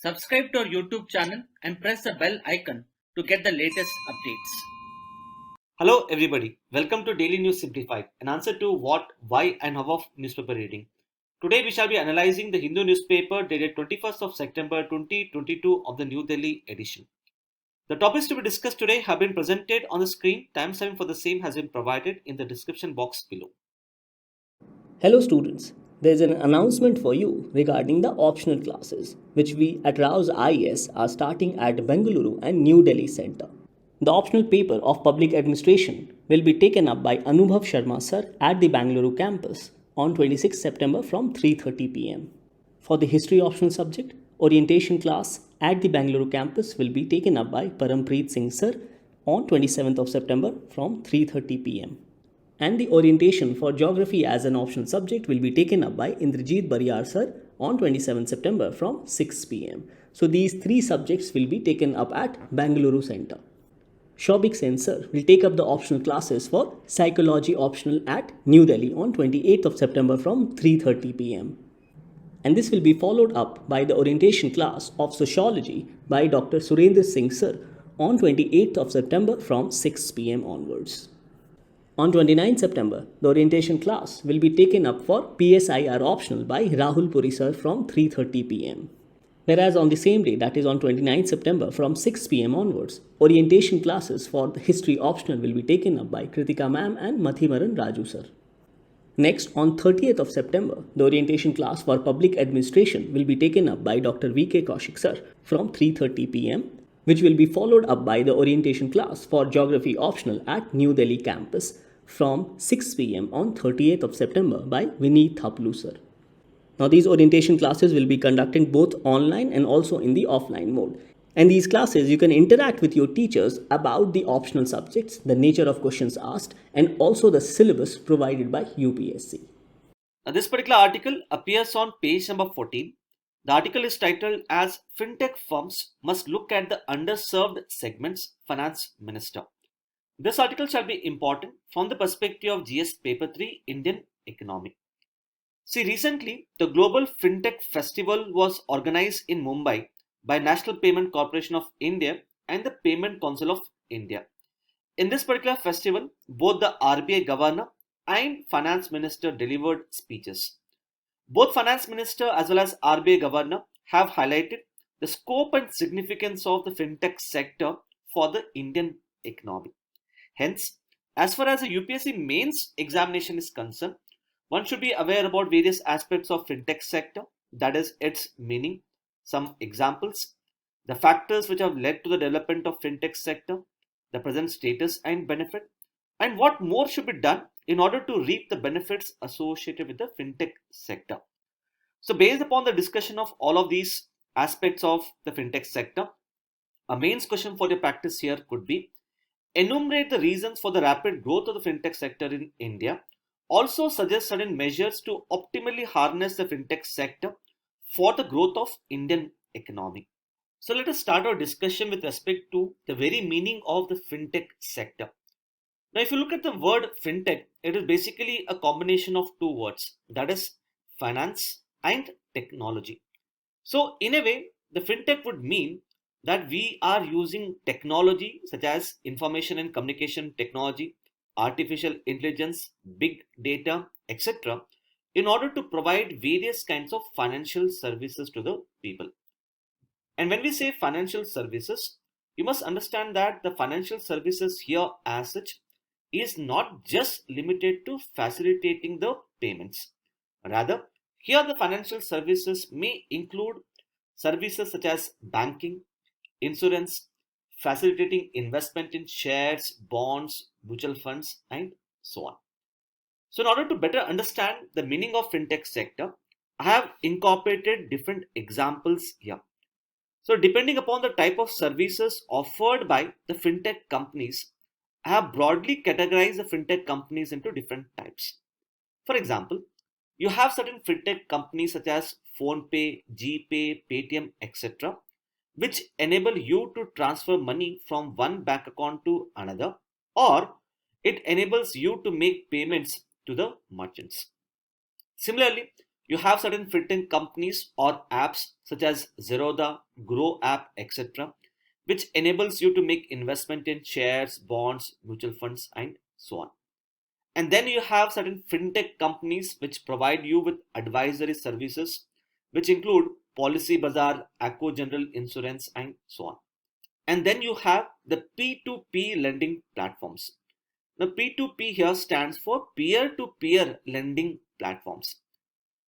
Subscribe to our YouTube channel and press the bell icon to get the latest updates. Hello everybody, welcome to Daily News Simplified, an answer to what, why and how of newspaper reading. Today we shall be analyzing the Hindu newspaper dated 21st of September 2022 of the New Delhi edition. The topics to be discussed today have been presented on the screen. Timestamp for the same has been provided in the description box below. Hello students, there is an announcement for you regarding the optional classes which we at RAU'S IAS are starting at Bangalore and New Delhi Center. The optional paper of Public Administration will be taken up by Anubhav Sharma sir at the Bangalore campus on 26 September from 3:30 pm. For the history optional subject, orientation class at the Bangalore campus will be taken up by Parampreet Singh sir on 27th of September from 3:30 pm. And the orientation for geography as an optional subject will be taken up by Indrajit Bariyar sir on 27 September from 6 pm. So these three subjects will be taken up at Bangalore Center. Shobik Sen sir will take up the optional classes for psychology optional at New Delhi on 28th of September from 3:30 pm. And this will be followed up by the orientation class of sociology by Dr. Surendra Singh sir on 28th of September from 6 pm onwards. On 29 September, the orientation class will be taken up for PSIR optional by Rahul Puri sir from 3:30 pm. Whereas on the same day, that is on 29 September from 6 pm onwards, orientation classes for the history optional will be taken up by Kritika ma'am and Mathimaran Raju sir. Next, on 30th of September, the orientation class for public administration will be taken up by Dr. V.K. Kaushik sir from 3:30 pm, which will be followed up by the orientation class for geography optional at New Delhi campus from 6 pm on 30th of September by Vineet Thaplu sir. Now these orientation classes will be conducted both online and also in the offline mode. And these classes you can interact with your teachers about the optional subjects, the nature of questions asked, and also the syllabus provided by UPSC. Now this particular article appears on page number 14. The article is titled as Fintech Firms Must Look at the Underserved Segments, Finance Minister. This article shall be important from the perspective of GS Paper 3 Indian Economy. See, recently the Global Fintech Festival was organized in Mumbai by National Payment Corporation of India and the Payment Council of India. In this particular festival, both the RBI Governor and Finance Minister delivered speeches. Both Finance Minister as well as RBI Governor have highlighted the scope and significance of the fintech sector for the Indian economy. Hence, as far as the UPSC mains examination is concerned, one should be aware about various aspects of fintech sector, that is its meaning, some examples, the factors which have led to the development of fintech sector, the present status and benefit, and what more should be done in order to reap the benefits associated with the fintech sector. So based upon the discussion of all of these aspects of the fintech sector, a mains question for the practice here could be enumerate the reasons for the rapid growth of the fintech sector in India. Also suggest certain measures to optimally harness the fintech sector for the growth of Indian economy. So let us start our discussion with respect to the very meaning of the fintech sector. Now if you look at the word fintech, it is basically a combination of two words, that is finance and technology. So in a way, the fintech would mean that we are using technology such as information and communication technology, artificial intelligence, big data, etc. in order to provide various kinds of financial services to the people. And when we say financial services, you must understand that the financial services here as such is not just limited to facilitating the payments. Rather, here the financial services may include services such as banking, insurance, facilitating investment in shares, bonds, mutual funds, and so on. So in order to better understand the meaning of fintech sector, I have incorporated different examples here. So depending upon the type of services offered by the fintech companies, I have broadly categorized the fintech companies into different types. For example, you have certain fintech companies such as PhonePe, GPay, Paytm, etc. which enable you to transfer money from one bank account to another, or it enables you to make payments to the merchants. Similarly, You have certain fintech companies or apps such as Zerodha, Grow app, etc., which enables you to make investment in shares, bonds, mutual funds, and so on. And then you have certain fintech companies which provide you with advisory services, which include Policy Bazaar, Acco General Insurance, and so on. And then you have the P2P lending platforms. The P2P here stands for peer-to-peer lending platforms.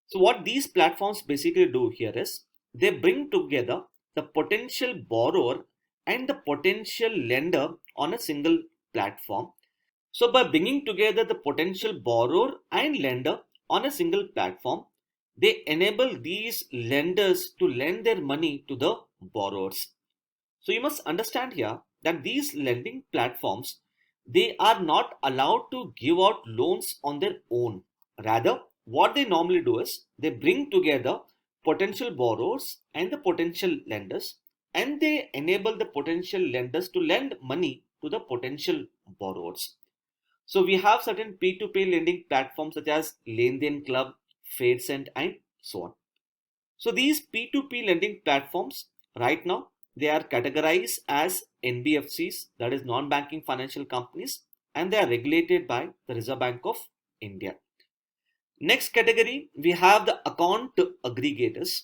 So what these platforms basically do here is they bring together the potential borrower and the potential lender on a single platform. So by bringing together the potential borrower and lender on a single platform, they enable these lenders to lend their money to the borrowers. So you must understand here that these lending platforms, they are not allowed to give out loans on their own. Rather, what they normally do is they bring together potential borrowers and the potential lenders, and they enable the potential lenders to lend money to the potential borrowers. So we have certain P2P lending platforms such as Lendian Club, FadeSend, and so on. So these P2P lending platforms right now, they are categorized as NBFCs, that is non-banking financial companies, and they are regulated by the Reserve Bank of India. Next category, we have the account aggregators.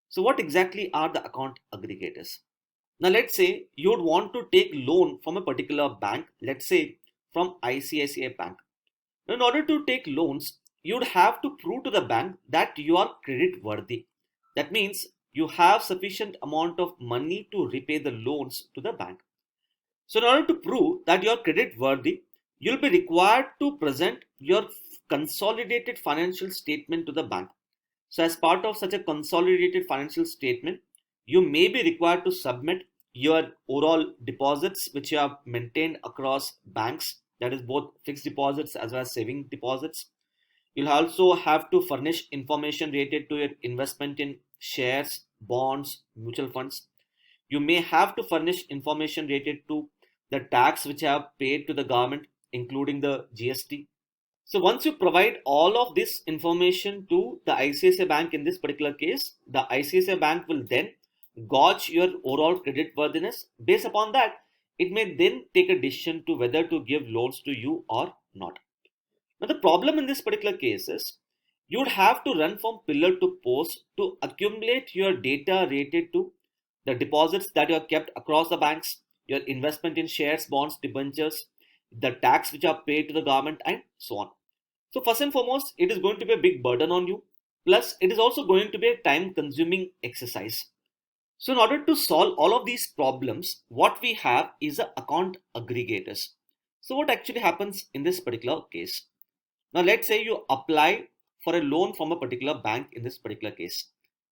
So what exactly are the account aggregators? Now let's say you would want to take loan from a particular bank, let's say from ICICI Bank. In order to take loans, you would have to prove to the bank that you are credit worthy. That means you have sufficient amount of money to repay the loans to the bank. So in order to prove that you are credit worthy, you'll be required to present your consolidated financial statement to the bank. So as part of such a consolidated financial statement, you may be required to submit your overall deposits which you have maintained across banks, that is both fixed deposits as well as saving deposits. You'll also have to furnish information related to your investment in shares, bonds, mutual funds. You may have to furnish information related to the tax which you have paid to the government, including the GST. So once you provide all of this information to the ICICI Bank in this particular case, the ICICI Bank will then gauge your overall credit worthiness. Based upon that, it may then take a decision to whether to give loans to you or not. Now the problem in this particular case is you would have to run from pillar to post to accumulate your data related to the deposits that you have kept across the banks, your investment in shares, bonds, debentures, the tax which are paid to the government, and so on. So first and foremost, it is going to be a big burden on you. Plus, it is also going to be a time consuming exercise. So in order to solve all of these problems, what we have is the account aggregators. So what actually happens in this particular case? Now let's say you apply for a loan from a particular bank in this particular case.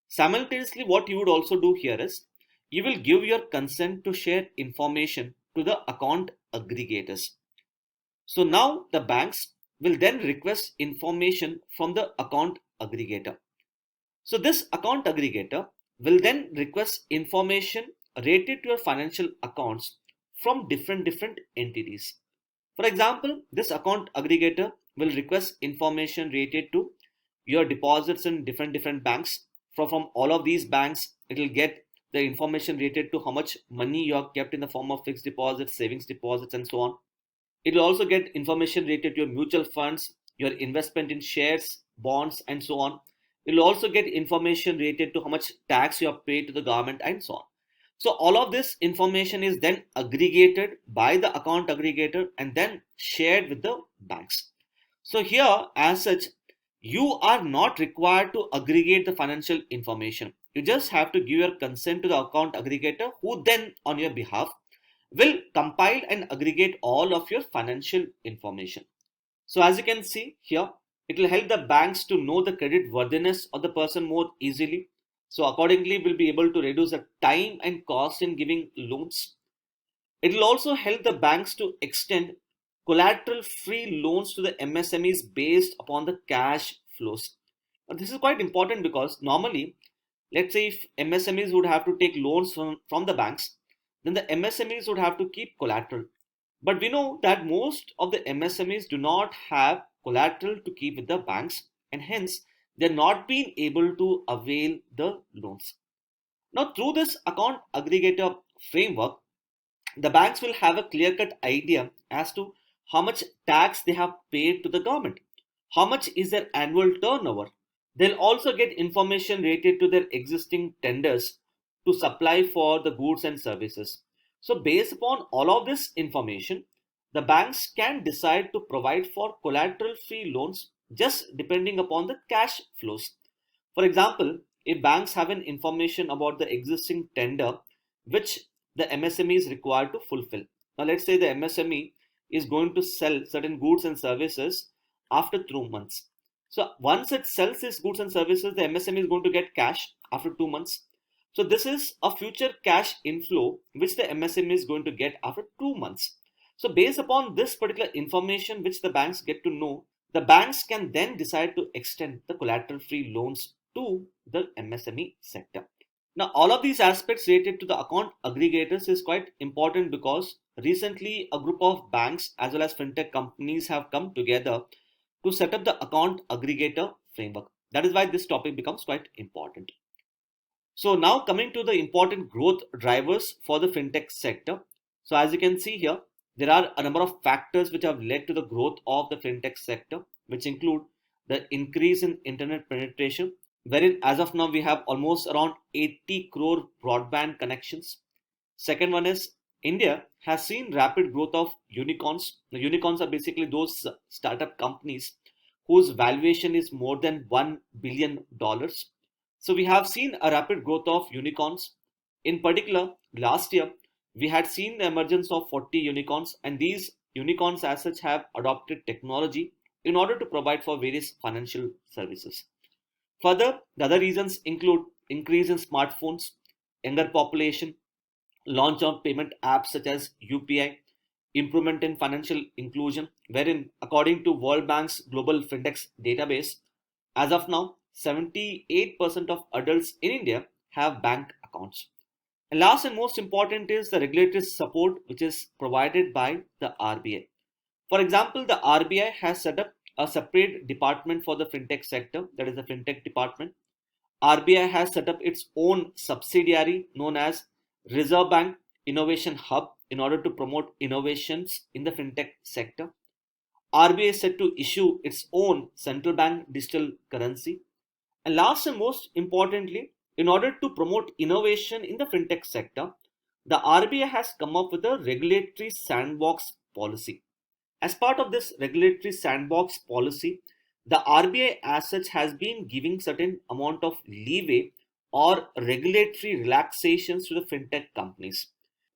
Simultaneously, what you would also do here is you will give your consent to share information to the account aggregators. So now the banks will then request information from the account aggregator. So this account aggregator will then request information related to your financial accounts from different entities. For example, this account aggregator will request information related to your deposits in different banks. From all of these banks, it will get the information related to how much money you have kept in the form of fixed deposits, savings deposits, and so on. It will also get information related to your mutual funds, your investment in shares, bonds, and so on. It will also get information related to how much tax you have paid to the government and so on. So all of this information is then aggregated by the account aggregator and then shared with the banks. So here, as such, you are not required to aggregate the financial information. You just have to give your consent to the account aggregator, who then on your behalf will compile and aggregate all of your financial information. So as you can see here, it will help the banks to know the credit worthiness of the person more easily. So accordingly, we'll be able to reduce the time and cost in giving loans. It will also help the banks to extend collateral-free loans to the MSMEs based upon the cash flows. Now, this is quite important because normally, let's say if MSMEs would have to take loans from the banks, then the MSMEs would have to keep collateral. But we know that most of the MSMEs do not have collateral to keep with the banks, and hence they're not being able to avail the loans. Now, through this account aggregator framework, the banks will have a clear-cut idea as to how much tax they have paid to the government, how much is their annual turnover. They'll also get information related to their existing tenders to supply for the goods and services. So based upon all of this information, the banks can decide to provide for collateral-free loans just depending upon the cash flows. For example, if banks have an information about the existing tender which the MSME is required to fulfill. Now let's say the MSME is going to sell certain goods and services after 2 months. So once it sells these goods and services, the MSME is going to get cash after 2 months. So this is a future cash inflow which the MSME is going to get after 2 months. So based upon this particular information which the banks get to know, the banks can then decide to extend the collateral free loans to the MSME sector. Now, all of these aspects related to the account aggregators is quite important because recently a group of banks as well as fintech companies have come together to set up the account aggregator framework. That is why this topic becomes quite important. So now coming to the important growth drivers for the fintech sector. So as you can see here, there are a number of factors which have led to the growth of the fintech sector, which include the increase in internet penetration, wherein as of now we have almost around 80 crore broadband connections. Second one is India has seen rapid growth of unicorns. The unicorns are basically those startup companies whose valuation is more than $1 billion. So we have seen a rapid growth of unicorns. In particular, last year we had seen the emergence of 40 unicorns, and these unicorns as such have adopted technology in order to provide for various financial services. Further, the other reasons include increase in smartphones, younger population, launch of payment apps such as UPI, improvement in financial inclusion, wherein according to World Bank's Global Fintech database, as of now, 78% of adults in India have bank accounts. And last and most important is the regulatory support which is provided by the RBI. For example, the RBI has set up a separate department for the fintech sector, that is the fintech department. RBI has set up its own subsidiary known as Reserve Bank Innovation Hub in order to promote innovations in the fintech sector. RBI is set to issue its own central bank digital currency. And last and most importantly, in order to promote innovation in the fintech sector, the RBI has come up with a regulatory sandbox policy. As part of this regulatory sandbox policy, the RBI as such has been giving certain amount of leeway or regulatory relaxations to the fintech companies.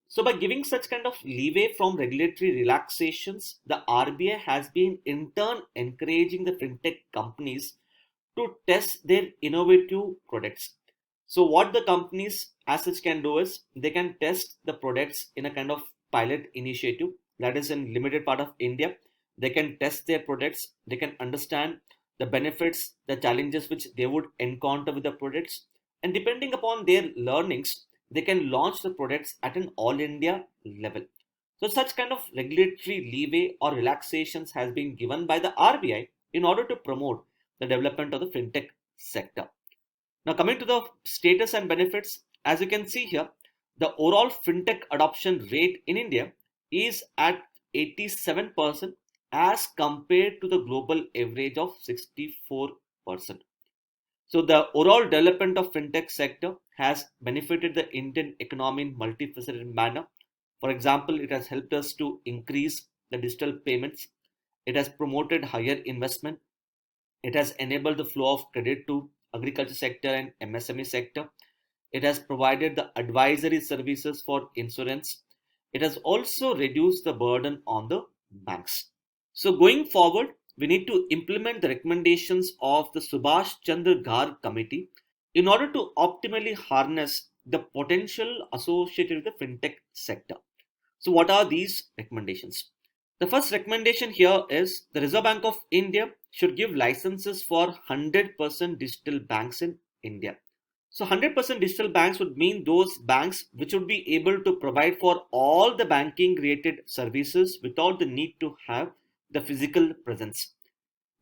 So by giving such kind of leeway from regulatory relaxations, the RBI has been in turn encouraging the fintech companies to test their innovative products. So what the companies as such can do is they can test the products in a kind of pilot initiative, that is in limited part of India. They can test their products, they can understand the benefits, the challenges which they would encounter with the products, and depending upon their learnings, they can launch the products at an all India level. So such kind of regulatory leeway or relaxations has been given by the RBI in order to promote the development of the fintech sector. Now coming to the status and benefits, as you can see here, the overall fintech adoption rate in India is at 87% as compared to the global average of 64%. So the overall development of fintech sector has benefited the Indian economy in multifaceted manner. For example, it has helped us to increase the digital payments. It has promoted higher investment. It has enabled the flow of credit to agriculture sector and MSME sector. It has provided the advisory services for insurance. It has also reduced the burden on the banks. So going forward, we need to implement the recommendations of the Subhash Chandra Garg committee in order to optimally harness the potential associated with the fintech sector. So what are these recommendations? The first recommendation here is the Reserve Bank of India should give licenses for 100% digital banks in India. So 100% digital banks would mean those banks which would be able to provide for all the banking related services without the need to have the physical presence.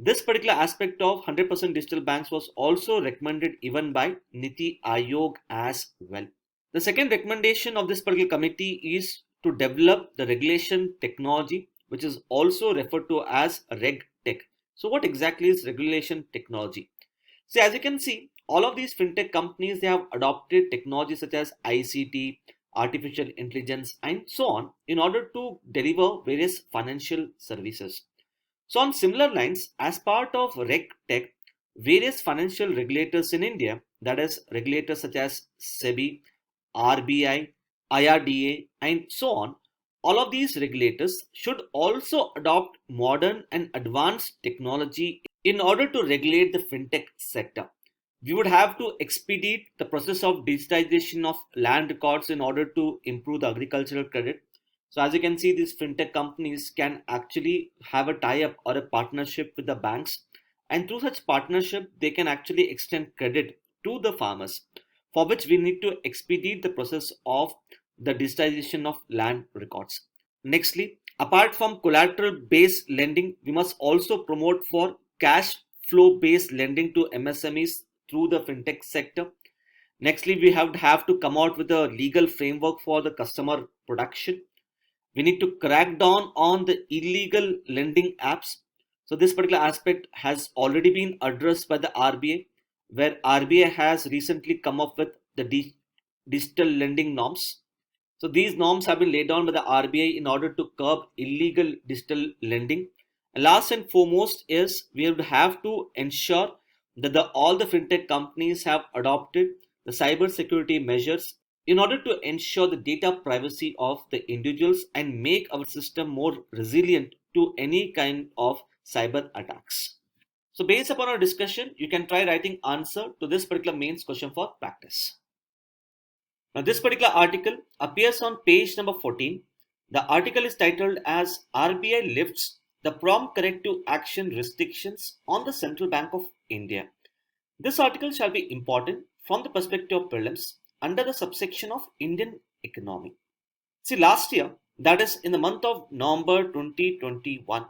This particular aspect of 100% digital banks was also recommended even by Niti Aayog as well. The second recommendation of this particular committee is to develop the regulation technology, which is also referred to as Reg Tech. So what exactly is regulation technology? See, as you can see, all of these fintech companies, they have adopted technologies such as ICT, artificial intelligence, and so on in order to deliver various financial services. So on similar lines, as part of Reg Tech, various financial regulators in India, that is regulators such as SEBI, RBI, IRDA, and so on, all of these regulators should also adopt modern and advanced technology in order to regulate the fintech sector. We would have to expedite the process of digitization of land records in order to improve the agricultural credit. So as you can see, these fintech companies can actually have a tie-up or a partnership with the banks, and through such partnership, they can actually extend credit to the farmers, for which we need to expedite the process of the digitization of land records. Nextly, apart from collateral based lending, we must also promote for cash flow based lending to MSMEs through the fintech sector. Nextly, we have to come out with a legal framework for the customer protection. We need to crack down on the illegal lending apps. So this particular aspect has already been addressed by the RBA, where RBA has recently come up with the digital lending norms. So these norms have been laid down by the RBI in order to curb illegal digital lending. And last and foremost is we would have to ensure that all the fintech companies have adopted the cyber security measures in order to ensure the data privacy of the individuals and make our system more resilient to any kind of cyber attacks. So based upon our discussion, you can try writing answer to this particular mains question for practice. Now this particular article appears on page number 14. The article is titled as RBI lifts the prompt corrective action restrictions on the Central Bank of India. This article shall be important from the perspective of prelims under the subsection of Indian economy. See, last year, that is in the month of November 2021,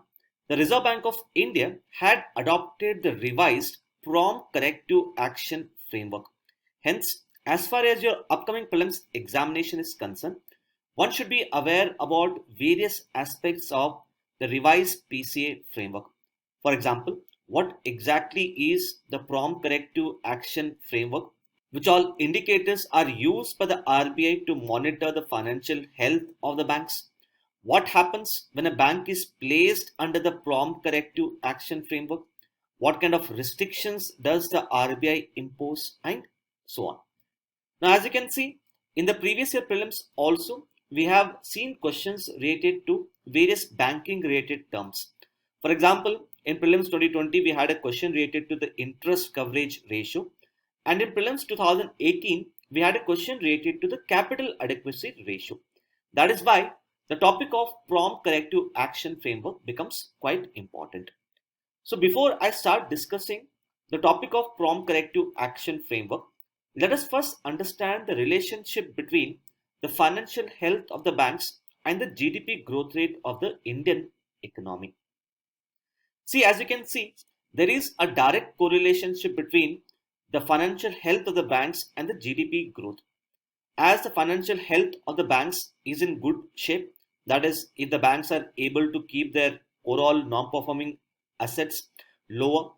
the Reserve Bank of India had adopted the revised prompt corrective action framework. Hence, as far as your upcoming prelims examination is concerned, one should be aware about various aspects of the revised PCA framework. For example, what exactly is the prompt corrective action framework? Which all indicators are used by the RBI to monitor the financial health of the banks? What happens when a bank is placed under the prompt corrective action framework? What kind of restrictions does the RBI impose, and so on? Now, as you can see, in the previous year prelims also, we have seen questions related to various banking related terms. For example, in prelims 2020, we had a question related to the interest coverage ratio. And in prelims 2018, we had a question related to the capital adequacy ratio. That is why the topic of prompt corrective action framework becomes quite important. So before I start discussing the topic of prompt corrective action framework, let us first understand the relationship between the financial health of the banks and the GDP growth rate of the Indian economy. See, as you can see, there is a direct correlation between the financial health of the banks and the GDP growth. As the financial health of the banks is in good shape, that is, if the banks are able to keep their overall non-performing assets lower,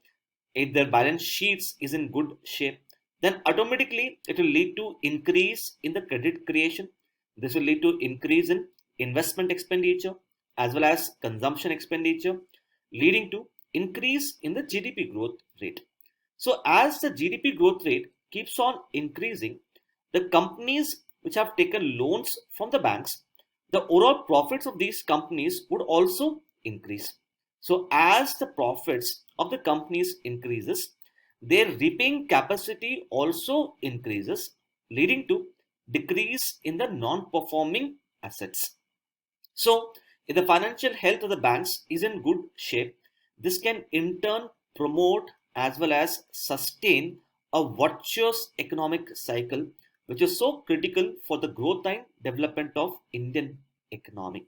if their balance sheets is in good shape, then automatically it will lead to increase in the credit creation. This will lead to increase in investment expenditure as well as consumption expenditure, leading to increase in the GDP growth rate. So as the GDP growth rate keeps on increasing, the companies which have taken loans from the banks, the overall profits of these companies would also increase. So as the profits of the companies increases, their repaying capacity also increases, leading to decrease in the non-performing assets. So if the financial health of the banks is in good shape, this can in turn promote as well as sustain a virtuous economic cycle, which is so critical for the growth and development of Indian economy.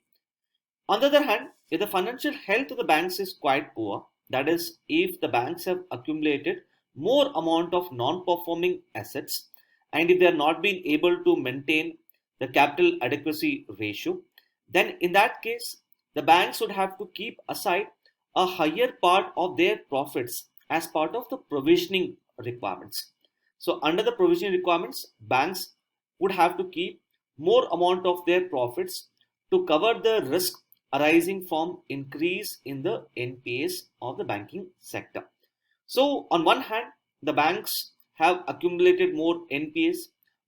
On the other hand, if the financial health of the banks is quite poor, That is, if the banks have accumulated more amount of non-performing assets and if they are not being able to maintain the capital adequacy ratio, then in that case, the banks would have to keep aside a higher part of their profits as part of the provisioning requirements. So under the provisioning requirements, banks would have to keep more amount of their profits to cover the risk arising from increase in the NPAs of the banking sector. So on one hand, the banks have accumulated more NPAs,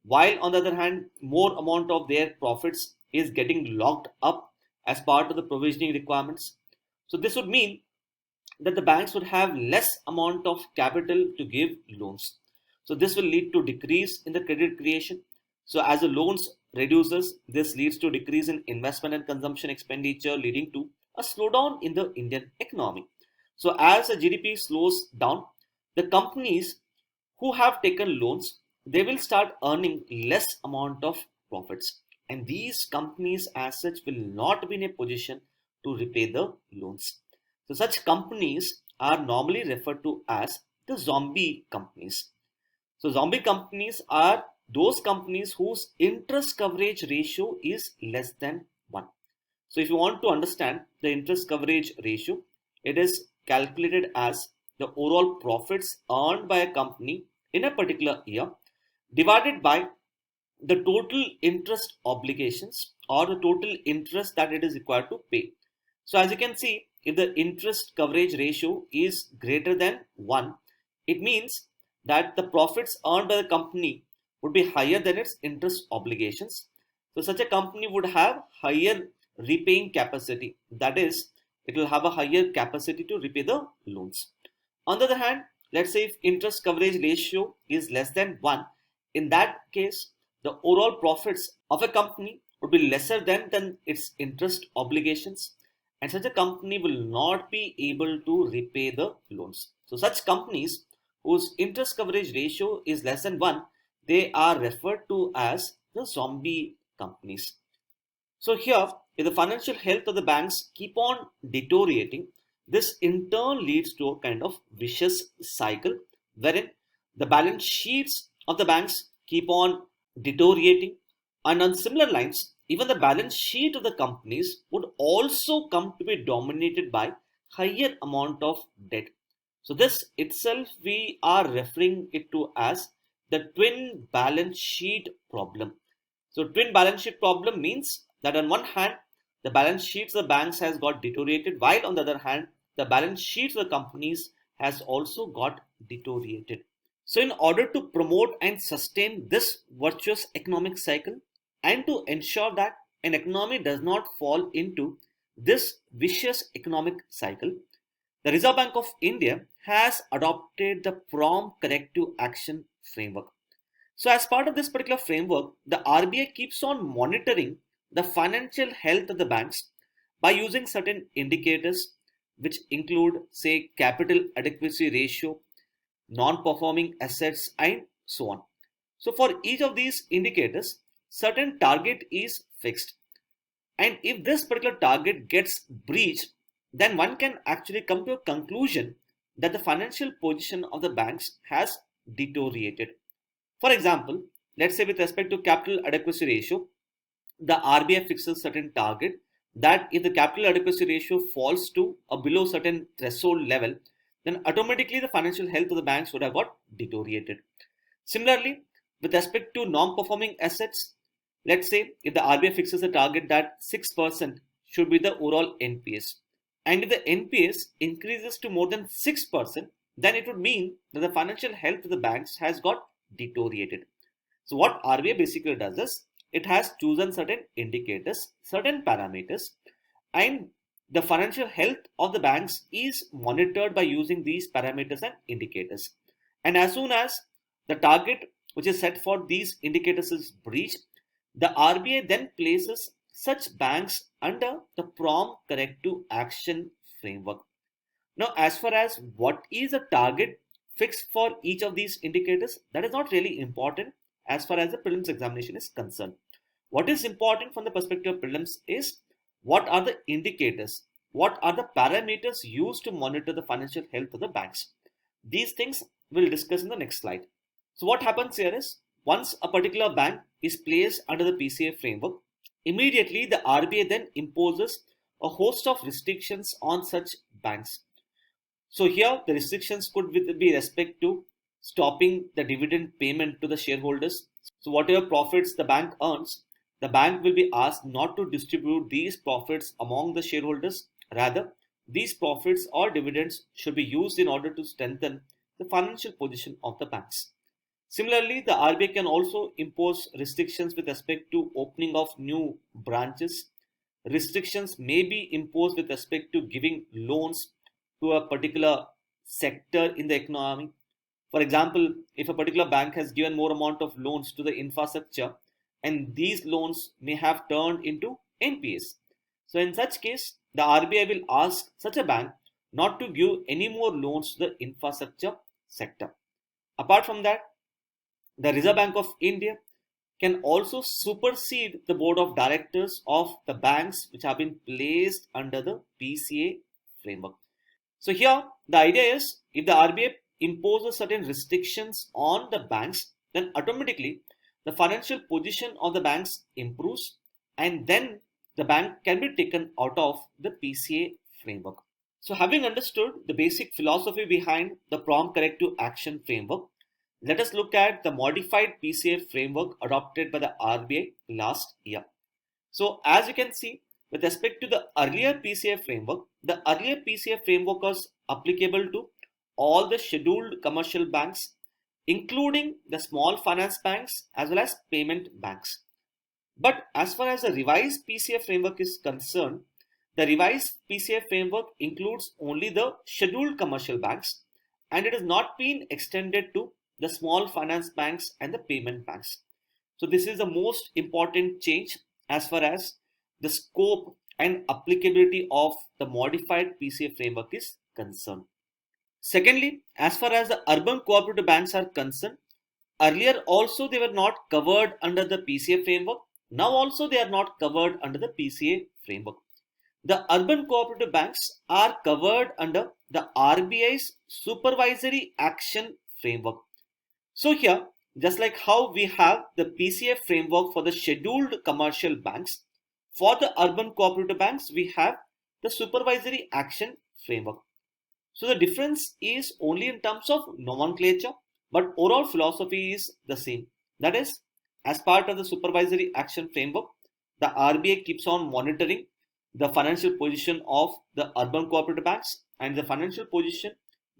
while on the other hand, more amount of their profits is getting locked up as part of the provisioning requirements. So this would mean that the banks would have less amount of capital to give loans. So this will lead to decrease in the credit creation. So as the loans reduces, this leads to decrease in investment and consumption expenditure, leading to a slowdown in the Indian economy. So as the GDP slows down, the companies who have taken loans, they will start earning less amount of profits. And these companies as such will not be in a position to repay the loans. So such companies are normally referred to as the zombie companies. So zombie companies are those companies whose interest coverage ratio is less than 1. So if you want to understand the interest coverage ratio, it is calculated as the overall profits earned by a company in a particular year divided by the total interest obligations or the total interest that it is required to pay. So as you can see, if the interest coverage ratio is greater than 1, it means that the profits earned by the company would be higher than its interest obligations. So such a company would have higher repaying capacity. That is, it will have a higher capacity to repay the loans. On the other hand, let's say if interest coverage ratio is less than 1, in that case, the overall profits of a company would be lesser than its interest obligations, and such a company will not be able to repay the loans. So such companies whose interest coverage ratio is less than 1, they are referred to as the zombie companies. So here, if the financial health of the banks keep on deteriorating, this in turn leads to a kind of vicious cycle wherein the balance sheets of the banks keep on deteriorating, and on similar lines, even the balance sheet of the companies would also come to be dominated by higher amount of debt. So this itself we are referring it to as the twin balance sheet problem. So twin balance sheet problem means that on one hand, the balance sheets of the banks has got deteriorated, while on the other hand, the balance sheets of the companies has also got deteriorated. So in order to promote and sustain this virtuous economic cycle and to ensure that an economy does not fall into this vicious economic cycle, the Reserve Bank of India has adopted the Prompt Corrective Action Framework. So as part of this particular framework, the RBI keeps on monitoring the financial health of the banks by using certain indicators which include, say, capital adequacy ratio, non-performing assets, and so on. So for each of these indicators, certain target is fixed. And if this particular target gets breached, then one can actually come to a conclusion that the financial position of the banks has deteriorated. For example, let's say with respect to capital adequacy ratio, the RBI fixes certain target that if the capital adequacy ratio falls to a below certain threshold level, then automatically the financial health of the banks would have got deteriorated. Similarly, with respect to non-performing assets, let's say if the RBI fixes a target that 6% should be the overall NPS, and if the NPS increases to more than 6%, then it would mean that the financial health of the banks has got deteriorated. So what RBI basically does is, it has chosen certain indicators, certain parameters, and the financial health of the banks is monitored by using these parameters and indicators. And as soon as the target which is set for these indicators is breached, the RBI then places such banks under the Prompt Corrective Action Framework. Now, as far as what is the target fixed for each of these indicators, that is not really important as far as the prelims examination is concerned. What is important from the perspective of prelims is what are the indicators what are the parameters used to monitor the financial health of the banks. These things we'll discuss in the next slide. So what happens here is, once a particular bank is placed under the PCA framework, immediately the RBI then imposes a host of restrictions on such banks. So here the restrictions could be respect to stopping the dividend payment to the shareholders. So whatever profits the bank earns, the bank will be asked not to distribute these profits among the shareholders. Rather, these profits or dividends should be used in order to strengthen the financial position of the banks. Similarly, the RBI can also impose restrictions with respect to opening of new branches. Restrictions may be imposed with respect to giving loans to a particular sector in the economy. For example, if a particular bank has given more amount of loans to the infrastructure, and these loans may have turned into NPAs. So in such case, the RBI will ask such a bank not to give any more loans to the infrastructure sector. Apart from that, the Reserve Bank of India can also supersede the board of directors of the banks which have been placed under the PCA framework. So here the idea is, if the RBI imposes certain restrictions on the banks, then automatically the financial position of the banks improves, and then the bank can be taken out of the PCA framework. So having understood the basic philosophy behind the prompt corrective action framework, let us look at the modified PCA framework adopted by the RBI last year. So as you can see, with respect to the earlier PCA framework, the earlier PCA framework was applicable to all the scheduled commercial banks, including the small finance banks as well as payment banks. But as far as the revised PCA framework is concerned, the revised PCA framework includes only the scheduled commercial banks, and it has not been extended to the small finance banks and the payment banks. So this is the most important change as far as the scope and applicability of the modified PCA framework is concerned. Secondly, as far as the urban cooperative banks are concerned, earlier also they were not covered under the PCA framework. Now also they are not covered under the PCA framework. The urban cooperative banks are covered under the RBI's supervisory action framework. So here, just like how we have the PCA framework for the scheduled commercial banks, for the urban cooperative banks we have the supervisory action framework. So the difference is only in terms of nomenclature, but overall philosophy is the same. That is, as part of the supervisory action framework, the RBI keeps on monitoring the financial position of the urban cooperative banks, and the financial position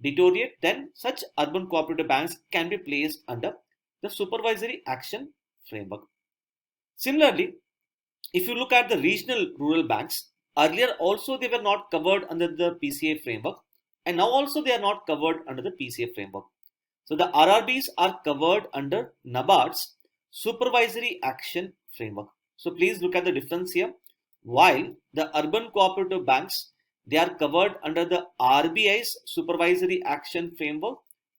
deteriorate, then such urban cooperative banks can be placed under the supervisory action framework. Similarly, if you look at the regional rural banks, earlier also they were not covered under the PCA framework, and now also they are not covered under the PCA framework. So the RRBs are covered under NABARD's supervisory action framework. So please look at the difference here. While the urban cooperative banks, they are covered under the RBI's supervisory action framework,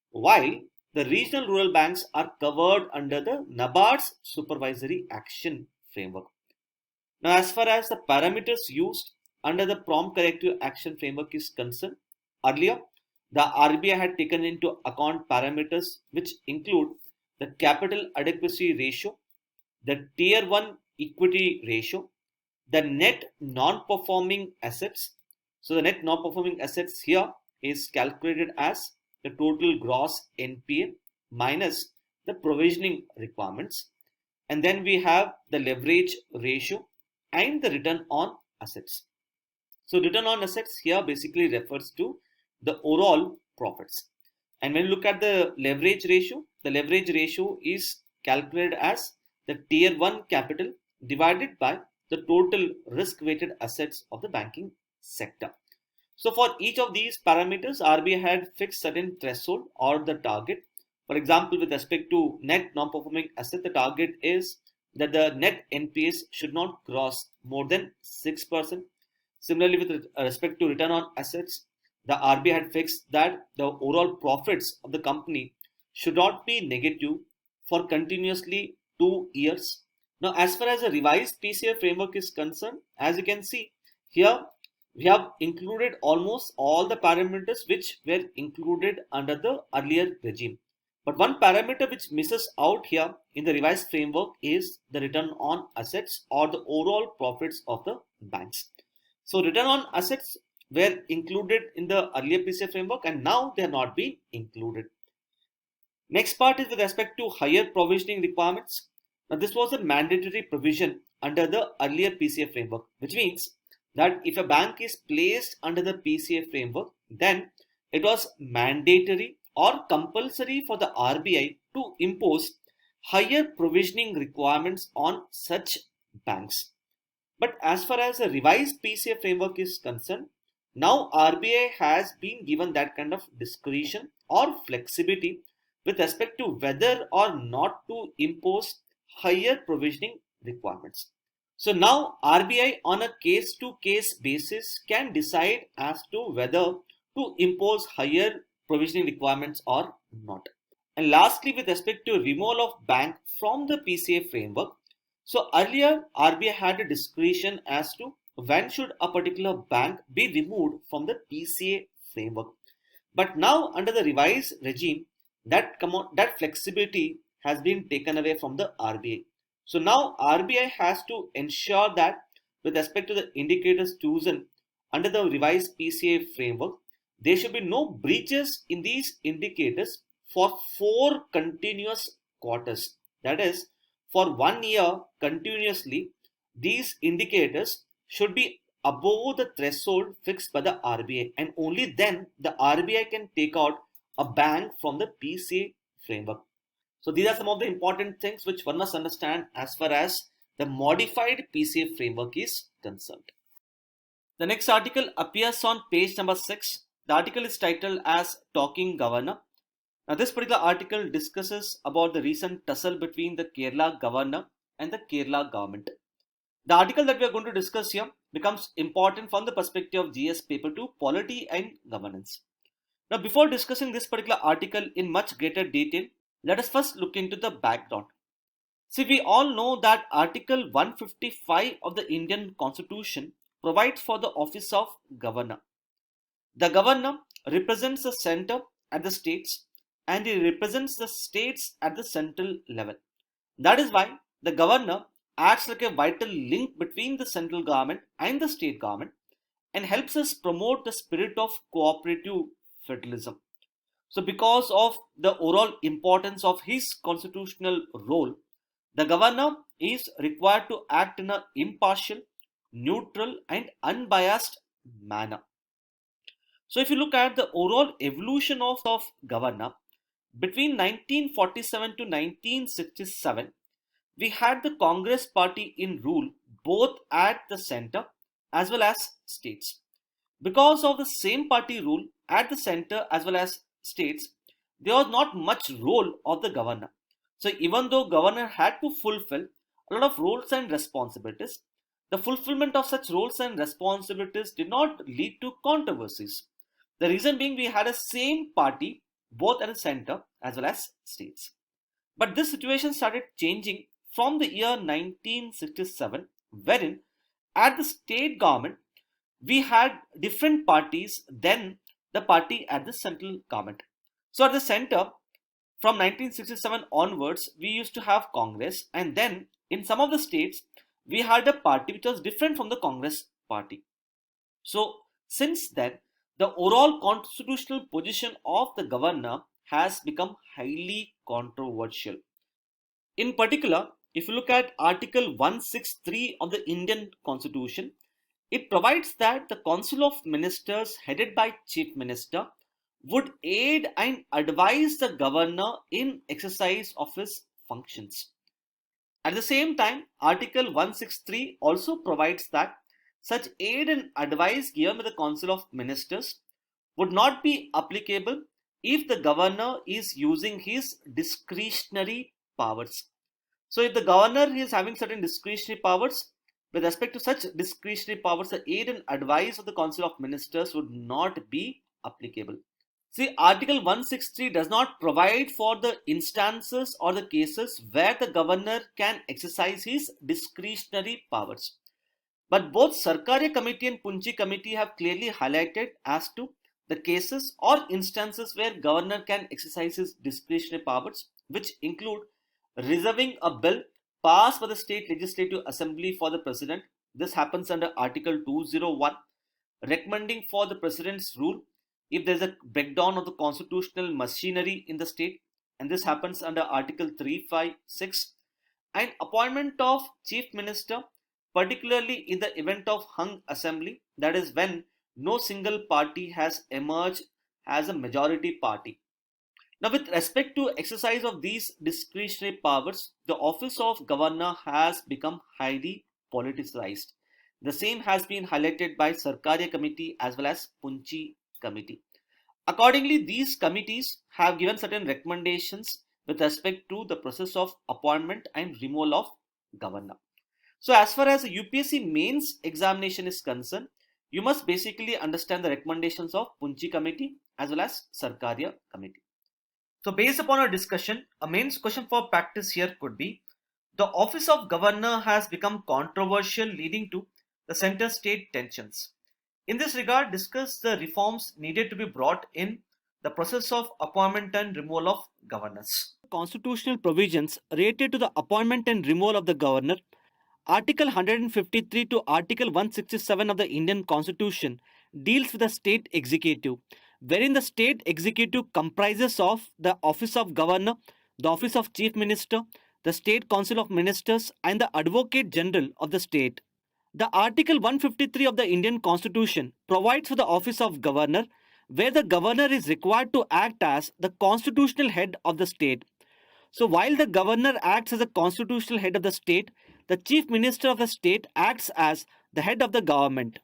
while the regional rural banks are covered under the NABARD's supervisory action framework. Now, as far as the parameters used under the prompt corrective action framework is concerned, earlier the RBI had taken into account parameters which include the capital adequacy ratio, the tier 1 equity ratio, the net non-performing assets. So the net non-performing assets here is calculated as the total gross NPA minus the provisioning requirements. And then we have the leverage ratio and the return on assets. So return on assets here basically refers to the overall profits. And when you look at the leverage ratio is calculated as the tier 1 capital divided by the total risk-weighted assets of the banking sector. So for each of these parameters, RBI had fixed certain threshold or the target. For example, with respect to net non-performing asset, the target is that the net NPAs should not cross more than 6%. Similarly, with respect to return on assets, the RBI had fixed that the overall profits of the company should not be negative for continuously 2 years. Now, as far as the revised PCA framework is concerned, as you can see here, we have included almost all the parameters which were included under the earlier regime. But one parameter which misses out here in the revised framework is the return on assets or the overall profits of the banks. So return on assets were included in the earlier PCA framework and now they are not being included. Next part is with respect to higher provisioning requirements. Now this was a mandatory provision under the earlier PCA framework, which means that if a bank is placed under the PCA framework, then it was mandatory or compulsory for the RBI to impose higher provisioning requirements on such banks. But as far as the revised PCA framework is concerned, now RBI has been given that kind of discretion or flexibility with respect to whether or not to impose higher provisioning requirements. So now RBI on a case-to-case basis can decide as to whether to impose higher provisioning requirements or not. And lastly, with respect to removal of bank from the PCA framework, so earlier RBI had a discretion as to when should a particular bank be removed from the PCA framework. But now under the revised regime, that flexibility has been taken away from the RBI. So now RBI has to ensure that with respect to the indicators chosen under the revised PCA framework, there should be no breaches in these indicators for 4 continuous quarters. That is, for 1 year continuously, these indicators should be above the threshold fixed by the RBI, and only then the RBI can take out a bank from the PCA framework. So these are some of the important things which one must understand as far as the modified PCA framework is concerned. The next article appears on page number 6. The article is titled as Talking Governor. Now this particular article discusses about the recent tussle between the Kerala governor and the Kerala government. The article that we are going to discuss here becomes important from the perspective of GS paper 2, Polity and Governance. Now before discussing this particular article in much greater detail, let us first look into the background. See, we all know that Article 155 of the Indian Constitution provides for the office of governor. The governor represents the center at the states and he represents the states at the central level. That is why the governor acts like a vital link between the central government and the state government and helps us promote the spirit of cooperative federalism. So because of the overall importance of his constitutional role, the governor is required to act in an impartial, neutral and unbiased manner. So if you look at the overall evolution of governor, between 1947 to 1967, we had the Congress party in rule both at the center as well as states. Because of the same party rule at the center as well as states, there was not much role of the governor. So even though governor had to fulfill a lot of roles and responsibilities, the fulfillment of such roles and responsibilities did not lead to controversies. The reason being we had a same party both at the center as well as states. But this situation started changing from the year 1967, wherein at the state government we had different parties than the party at the central government. So at the center, from 1967 onwards, we used to have Congress, and then in some of the states, we had a party which was different from the Congress party. So since then, the overall constitutional position of the governor has become highly controversial. In particular, if you look at Article 163 of the Indian Constitution, it provides that the Council of Ministers headed by Chief Minister would aid and advise the governor in exercise of his functions. At the same time, Article 163 also provides that such aid and advice given by the Council of Ministers would not be applicable if the governor is using his discretionary powers. So if the governor is having certain discretionary powers, with respect to such discretionary powers, the aid and advice of the Council of Ministers would not be applicable. See, Article 163 does not provide for the instances or the cases where the governor can exercise his discretionary powers. But both Sarkaria Committee and Punchi Committee have clearly highlighted as to the cases or instances where governor can exercise his discretionary powers, which include reserving a bill passed by the state legislative assembly for the president. This happens under Article 201, recommending for the president's rule if there is a breakdown of the constitutional machinery in the state, and this happens under Article 356, and appointment of chief minister, particularly in the event of hung assembly, that is when no single party has emerged as a majority party. Now, with respect to exercise of these discretionary powers, the office of governor has become highly politicized. The same has been highlighted by Sarkaria Committee as well as Punchi Committee. Accordingly, these committees have given certain recommendations with respect to the process of appointment and removal of governor. So as far as the UPSC mains examination is concerned, you must basically understand the recommendations of Punchi Committee as well as Sarkaria Committee. So based upon our discussion, a mains question for practice here could be, the office of governor has become controversial, leading to the center-state tensions. In this regard, discuss the reforms needed to be brought in the process of appointment and removal of governors. Constitutional provisions related to the appointment and removal of the governor. Article 153 to Article 167 of the Indian Constitution deals with the state executive, wherein the state executive comprises of the office of governor, the office of chief minister, the state council of ministers, and the advocate general of the state. The Article 153 of the Indian Constitution provides for the office of governor, where the governor is required to act as the constitutional head of the state. So while the governor acts as a constitutional head of the state, the chief minister of the state acts as the head of the government.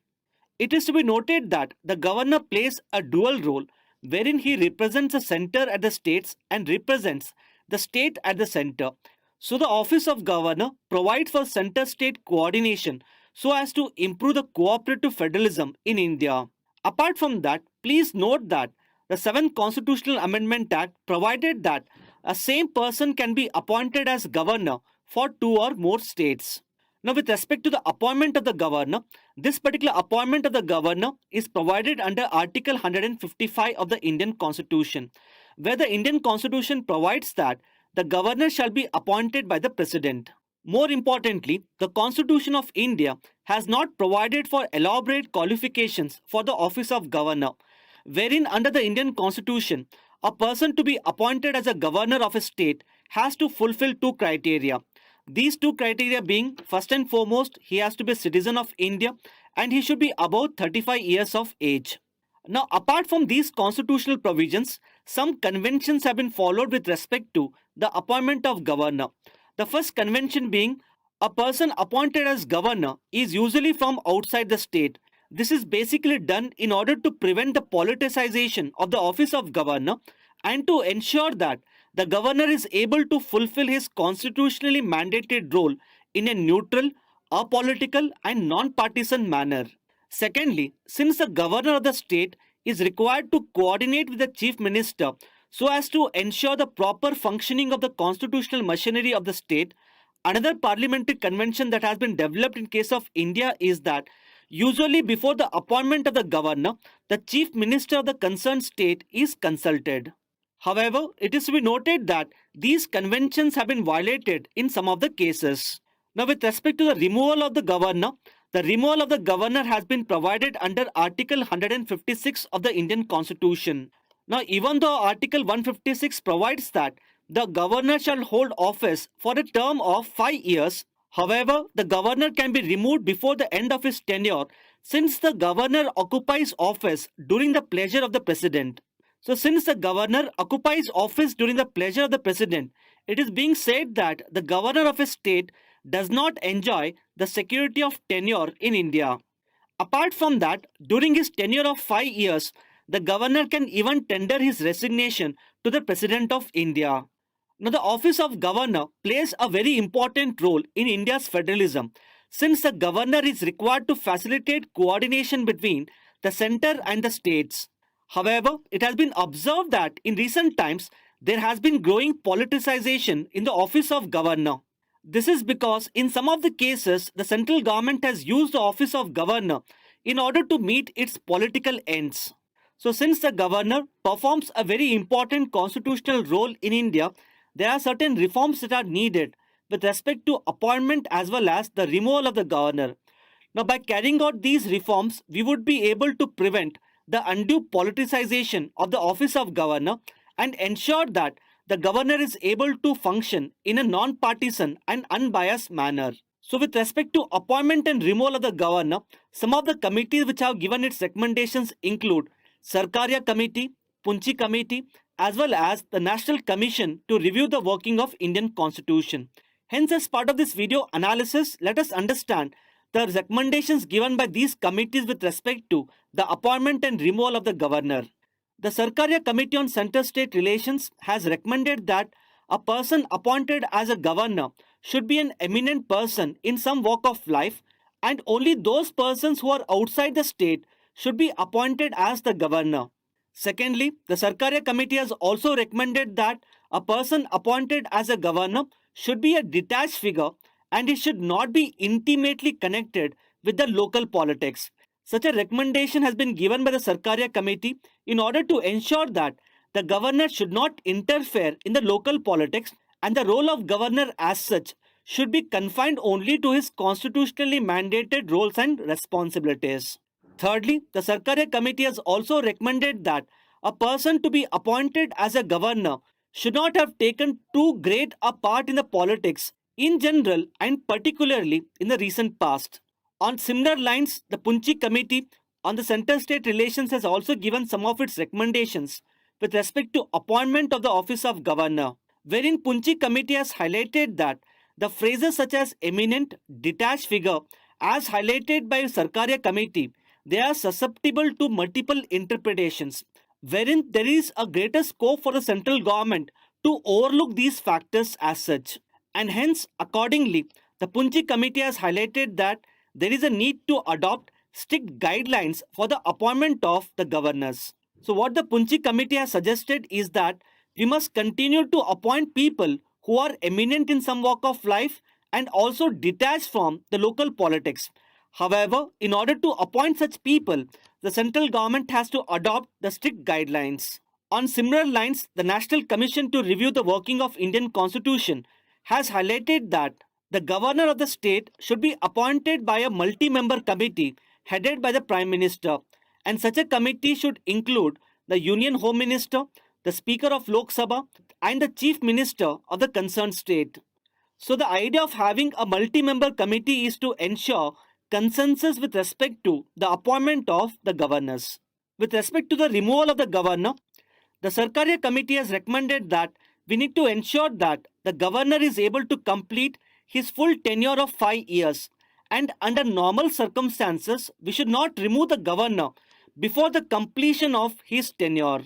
It is to be noted that the governor plays a dual role, wherein he represents the center at the states and represents the state at the center. So the office of governor provides for center-state coordination so as to improve the cooperative federalism in India. Apart from that, please note that the 7th Constitutional Amendment Act provided that a same person can be appointed as governor for 2 or more states. Now, with respect to the appointment of the governor, this particular appointment of the governor is provided under Article 155 of the Indian Constitution, where the Indian Constitution provides that the governor shall be appointed by the president. More importantly, the Constitution of India has not provided for elaborate qualifications for the office of governor, wherein under the Indian Constitution, a person to be appointed as a governor of a state has to fulfill 2 criteria. These 2 criteria being, first and foremost, he has to be a citizen of India and he should be above 35 years of age. Now, apart from these constitutional provisions, some conventions have been followed with respect to the appointment of governor. The first convention being, a person appointed as governor is usually from outside the state. This is basically done in order to prevent the politicization of the office of governor and to ensure that the governor is able to fulfill his constitutionally mandated role in a neutral, apolitical, and non-partisan manner. Secondly, since the governor of the state is required to coordinate with the chief minister so as to ensure the proper functioning of the constitutional machinery of the state, another parliamentary convention that has been developed in case of India is that usually before the appointment of the governor, the chief minister of the concerned state is consulted. However, it is to be noted that these conventions have been violated in some of the cases. Now, with respect to the removal of the governor has been provided under Article 156 of the Indian Constitution. Now, even though Article 156 provides that the governor shall hold office for a term of 5 years, however, the governor can be removed before the end of his tenure since the governor occupies office during the pleasure of the president. So since the governor occupies office during the pleasure of the president, it is being said that the governor of a state does not enjoy the security of tenure in India. Apart from that, during his tenure of 5 years, the governor can even tender his resignation to the President of India. Now, the office of governor plays a very important role in India's federalism, since the governor is required to facilitate coordination between the center and the states. However, it has been observed that in recent times, there has been growing politicization in the office of governor. This is because in some of the cases, the central government has used the office of governor in order to meet its political ends. So since the governor performs a very important constitutional role in India, there are certain reforms that are needed with respect to appointment as well as the removal of the governor. Now, by carrying out these reforms, we would be able to prevent the undue politicization of the office of governor and ensure that the governor is able to function in a non-partisan and unbiased manner. So with respect to appointment and removal of the governor, some of the committees which have given its recommendations include Sarkaria Committee, Punchi Committee, as well as the National Commission to review the working of Indian Constitution. Hence, as part of this video analysis, let us understand the recommendations given by these committees with respect to the appointment and removal of the governor. The Sarkaria Committee on Center-State Relations has recommended that a person appointed as a governor should be an eminent person in some walk of life, and only those persons who are outside the state should be appointed as the governor. Secondly, the Sarkaria Committee has also recommended that a person appointed as a governor should be a detached figure and he should not be intimately connected with the local politics. Such a recommendation has been given by the Sarkaria Committee in order to ensure that the governor should not interfere in the local politics, and the role of governor as such should be confined only to his constitutionally mandated roles and responsibilities. Thirdly, the Sarkaria Committee has also recommended that a person to be appointed as a governor should not have taken too great a part in the politics in general and particularly in the recent past. On similar lines, the Punchi Committee on the Center-State Relations has also given some of its recommendations with respect to appointment of the office of governor, wherein Punchi Committee has highlighted that the phrases such as eminent, detached figure, as highlighted by Sarkaria Committee, they are susceptible to multiple interpretations, wherein there is a greater scope for the central government to overlook these factors as such. And hence, accordingly, the Punchi Committee has highlighted that there is a need to adopt strict guidelines for the appointment of the governors. So what the Punchi Committee has suggested is that we must continue to appoint people who are eminent in some walk of life and also detached from the local politics. However, in order to appoint such people, the central government has to adopt the strict guidelines. On similar lines, the National Commission to review the working of Indian Constitution has highlighted that the governor of the state should be appointed by a multi-member committee headed by the Prime Minister, and such a committee should include the Union Home Minister, the Speaker of Lok Sabha, and the Chief Minister of the concerned state. So the idea of having a multi-member committee is to ensure consensus with respect to the appointment of the governors. With respect to the removal of the governor, the Sarkaria Committee has recommended that we need to ensure that the governor is able to complete his full tenure of 5 years, and under normal circumstances, we should not remove the governor before the completion of his tenure.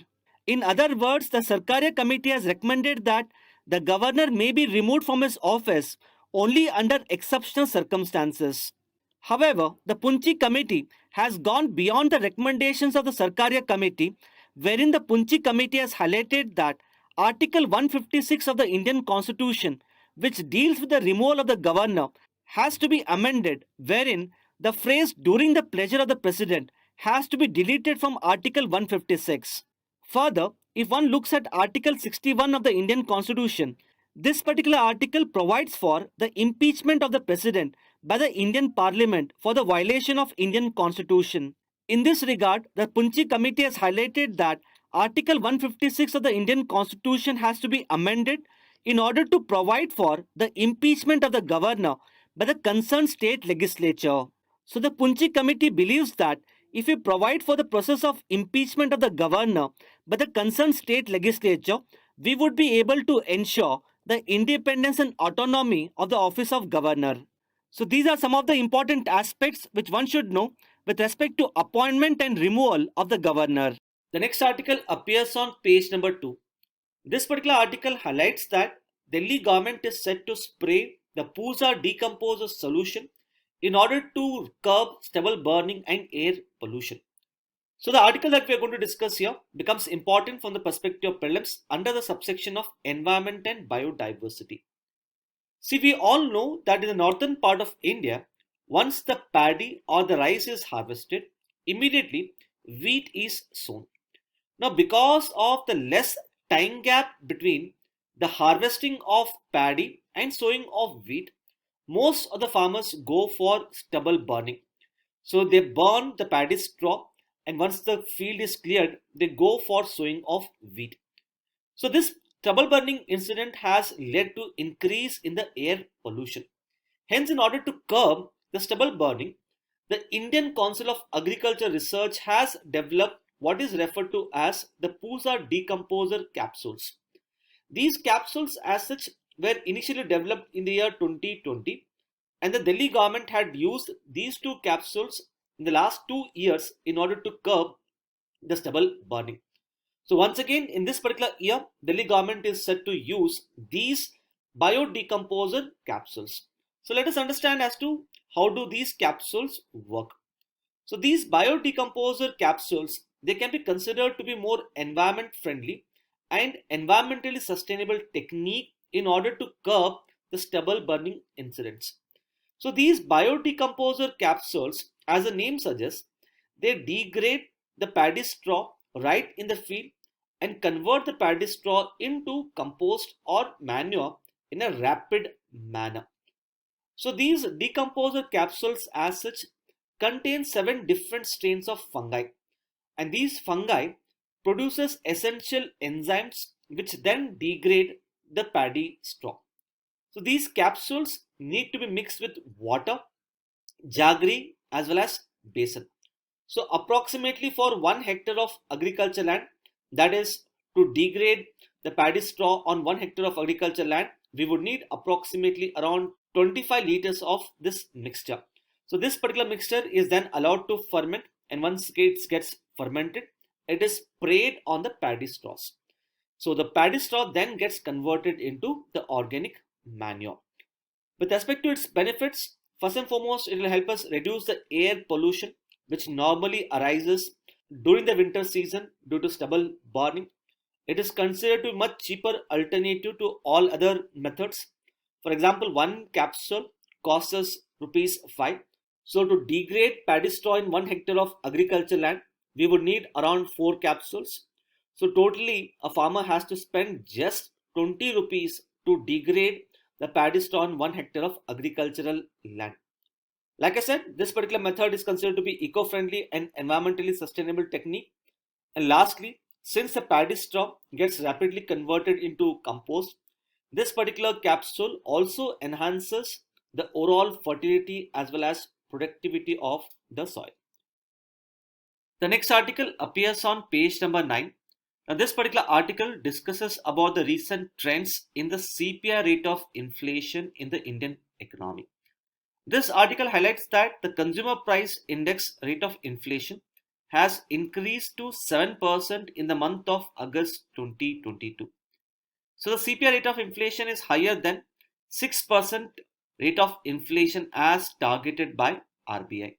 In other words, the Sarkaria Committee has recommended that the governor may be removed from his office only under exceptional circumstances. However, the Punchi Committee has gone beyond the recommendations of the Sarkaria Committee, wherein the Punchi Committee has highlighted that Article 156 of the Indian Constitution, which deals with the removal of the governor, has to be amended, wherein the phrase during the pleasure of the president has to be deleted from Article 156. Further, if one looks at Article 61 of the Indian Constitution, this particular article provides for the impeachment of the president by the Indian Parliament for the violation of Indian Constitution. In this regard, the Punchi Committee has highlighted that Article 156 of the Indian Constitution has to be amended in order to provide for the impeachment of the governor by the concerned state legislature. So the Punchi Committee believes that if we provide for the process of impeachment of the governor by the concerned state legislature, we would be able to ensure the independence and autonomy of the office of governor. So these are some of the important aspects which one should know with respect to appointment and removal of the governor. The next article appears on page number 2. This particular article highlights that Delhi government is set to spray the Pusa Decomposer solution in order to curb stubble burning and air pollution. So the article that we are going to discuss here becomes important from the perspective of prelims under the subsection of environment and biodiversity. See, we all know that in the northern part of India, once the paddy or the rice is harvested, immediately wheat is sown. Now, because of the less time gap between the harvesting of paddy and sowing of wheat, most of the farmers go for stubble burning. So they burn the paddy straw, and once the field is cleared, they go for sowing of wheat. So this stubble burning incident has led to increase in the air pollution. Hence, in order to curb the stubble burning, the Indian Council of Agriculture Research has developed what is referred to as the Pusa decomposer capsules. These capsules as such were initially developed in the year 2020, and the Delhi government had used these two capsules in the last 2 years in order to curb the stubble burning. So once again, in this particular year, Delhi government is set to use these Bio-Decomposer capsules. So let us understand as to how do these capsules work. So these Bio-Decomposer capsules, they can be considered to be more environment friendly and environmentally sustainable technique in order to curb the stubble burning incidents. So these Bio-Decomposer capsules, as the name suggests, they degrade the paddy straw right in the field and convert the paddy straw into compost or manure in a rapid manner. So these decomposer capsules as such contain 7 different strains of fungi, and these fungi produces essential enzymes which then degrade the paddy straw. So these capsules need to be mixed with water, jaggery as well as basin. So approximately for 1 hectare of agriculture land, that is to degrade the paddy straw on 1 hectare of agriculture land, we would need approximately around 25 liters of this mixture. So this particular mixture is then allowed to ferment, and once it gets fermented, it is sprayed on the paddy straws. So the paddy straw then gets converted into the organic manure. With respect to its benefits, first and foremost, it will help us reduce the air pollution which normally arises during the winter season due to stubble burning. It is considered to be much cheaper alternative to all other methods. For example, one capsule costs us rupees 5. So to degrade paddy straw in 1 hectare of agriculture land, we would need around 4 capsules. So totally a farmer has to spend just 20 rupees to degrade the paddy straw in 1 hectare of agricultural land. Like I said, this particular method is considered to be eco-friendly and environmentally sustainable technique. And lastly, since the paddy straw gets rapidly converted into compost, this particular capsule also enhances the overall fertility as well as productivity of the soil. The next article appears on page number 9. Now, this particular article discusses about the recent trends in the CPI rate of inflation in the Indian economy. This article highlights that the consumer price index rate of inflation has increased to 7% in the month of August 2022. So the CPI rate of inflation is higher than 6% rate of inflation as targeted by RBI.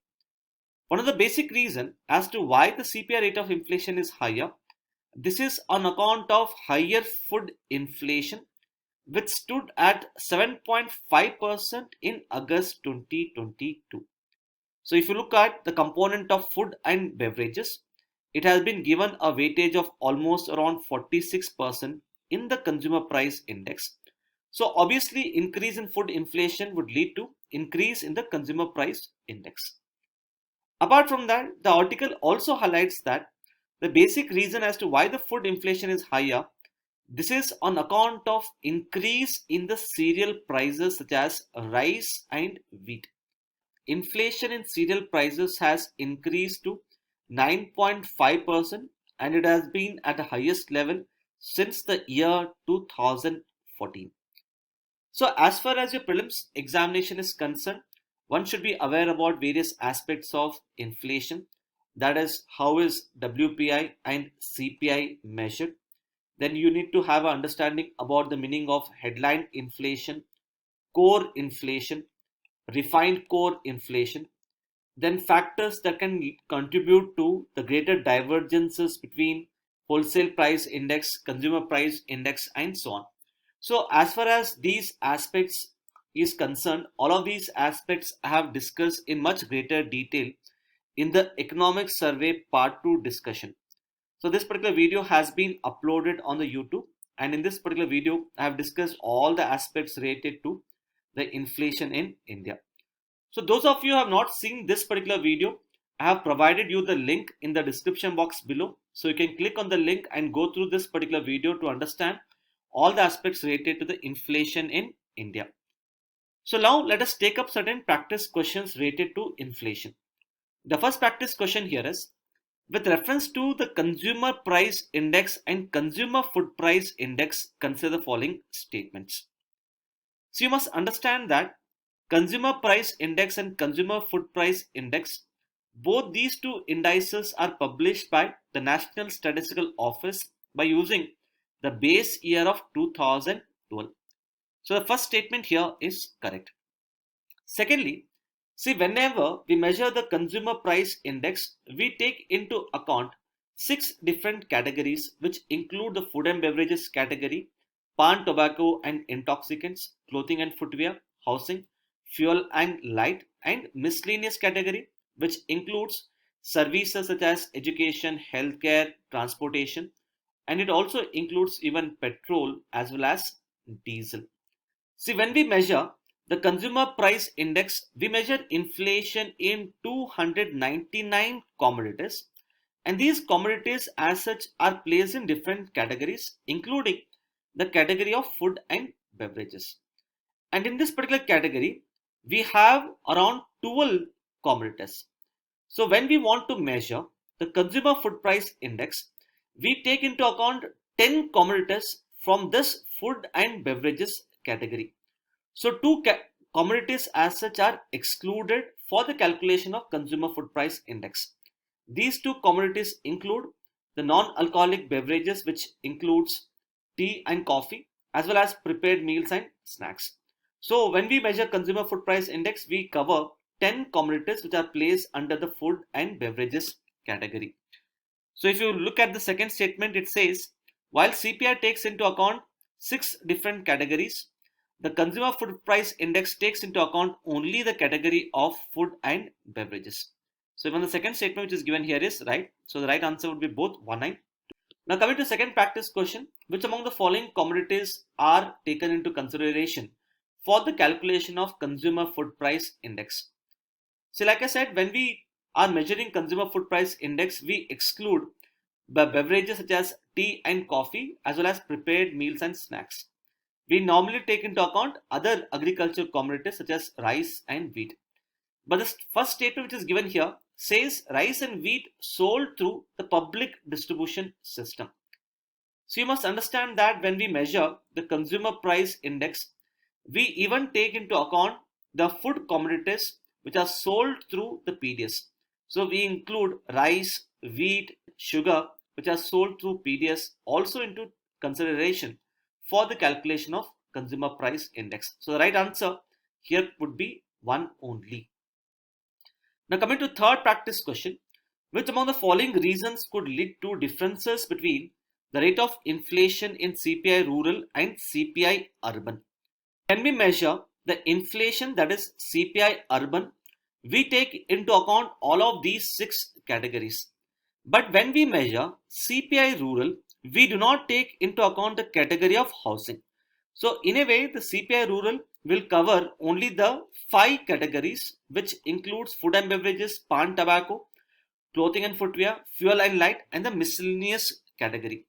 One of the basic reasons as to why the CPI rate of inflation is higher, this is on account of higher food inflation, which stood at 7.5% in August 2022. So if you look at the component of food and beverages, it has been given a weightage of almost around 46% in the consumer price index. So obviously increase in food inflation would lead to increase in the consumer price index. Apart from that, the article also highlights that the basic reason as to why the food inflation is higher, this is on account of increase in the cereal prices such as rice and wheat. Inflation in cereal prices has increased to 9.5%, and it has been at the highest level since the year 2014. So as far as your prelims examination is concerned, one should be aware about various aspects of inflation. That is, how is WPI and CPI measured? Then you need to have an understanding about the meaning of headline inflation, core inflation, refined core inflation, then factors that can contribute to the greater divergences between wholesale price index, consumer price index, and so on. So as far as these aspects is concerned, all of these aspects I have discussed in much greater detail in the economic survey part 2 discussion. So this particular video has been uploaded on the YouTube, and in this particular video I have discussed all the aspects related to the inflation in India. So those of you who have not seen this particular video, I have provided you the link in the description box below. So you can click on the link and go through this particular video to understand all the aspects related to the inflation in India. So now let us take up certain practice questions related to inflation. The first practice question here is, with reference to the consumer price index and consumer food price index, consider the following statements. So you must understand that consumer price index and consumer food price index, both these two indices are published by the National Statistical Office by using the base year of 2012. So the first statement here is correct. Secondly, see, whenever we measure the consumer price index, we take into account 6 different categories which include the food and beverages category, pan, tobacco and intoxicants, clothing and footwear, housing, fuel and light, and miscellaneous category, which includes services such as education, healthcare, transportation, and it also includes even petrol as well as diesel. See, when we measure the consumer price index, we measure inflation in 299 commodities, and these commodities as such are placed in different categories, including the category of food and beverages. And in this particular category, we have around 12 commodities. So when we want to measure the consumer food price index, we take into account 10 commodities from this food and beverages category. So two commodities as such are excluded for the calculation of consumer food price index. These two commodities include the non-alcoholic beverages, which includes tea and coffee, as well as prepared meals and snacks. So when we measure consumer food price index, we cover 10 commodities which are placed under the food and beverages category. So if you look at the second statement, it says, while CPI takes into account 6 different categories, the consumer food price index takes into account only the category of food and beverages. So even the second statement which is given here is right. So the right answer would be both 1 and 2. Now coming to second practice question, which among the following commodities are taken into consideration for the calculation of consumer food price index? So like I said, when we are measuring consumer food price index, we exclude the beverages such as tea and coffee as well as prepared meals and snacks. We normally take into account other agricultural commodities such as rice and wheat. But the first statement which is given here says rice and wheat sold through the public distribution system. So you must understand that when we measure the consumer price index, we even take into account the food commodities which are sold through the PDS. So we include rice, wheat, sugar which are sold through PDS also into consideration for the calculation of consumer price index. So the right answer here would be 1 only. Now coming to third practice question, which among the following reasons could lead to differences between the rate of inflation in CPI rural and CPI urban? When we measure the inflation, that is CPI urban, we take into account all of these 6 categories. But when we measure CPI rural, we do not take into account the category of housing. So in a way, the CPI rural will cover only the 5 categories, which includes food and beverages, pan, tobacco, clothing and footwear, fuel and light, and the miscellaneous category.